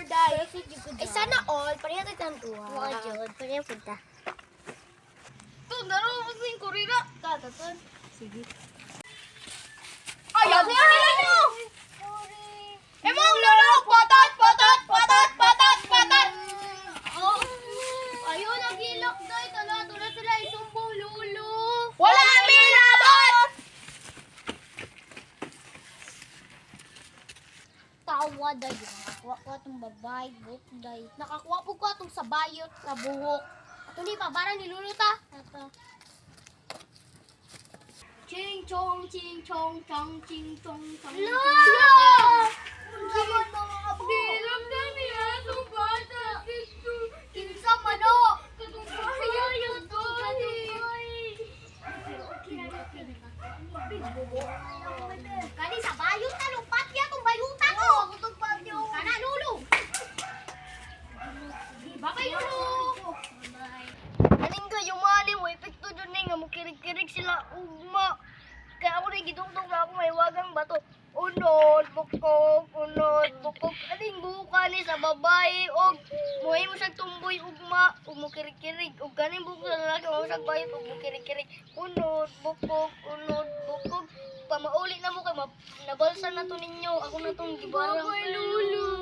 or die. Ay, sana all. Pareha tayo ng tuwa. Mga Jod, pareha punta. Ito, narunod mo yung kurira. Tatatan. Sige. Ay, yan nyo! Emang lolo! Patat! Patat! Patat! Patat! Patat! Oh. Ayun, nag-ilok doy. Tala sila isumbo, lolo. Wala kami labot! Tawa day. Nakakuha ko itong babae, buhok day. Nakakuha po ko itong sa bayot, sa buhok. At hindi pa, parang niluluta. Ito. Ching chong, ching chong, chong, ching chong, chong. Lola! Naman mga apo. Dilam na niya, itong bata. Kinsa mano. Katong bahaya yun to. Kani sa bayot na, lupat niya itong bayuta ko. Kana, lulu. Ba kayo no? Aning kayo mali mo, epekto dun nga mukirig-kirig sila ugma. Kaya ako rin gidugtog na ako may wagang bato. Unod, bukog, aning buka ni sa babae og muhay mo siyang tumboy ugma ug mukirig-kirig ug ganing buka sa lalaki mo siyang bayot ug mukirig-kirig. Unod, bukog, pamauli na mo kay nabalsa na to ninyo. Ako na tong gibarang. Lulu.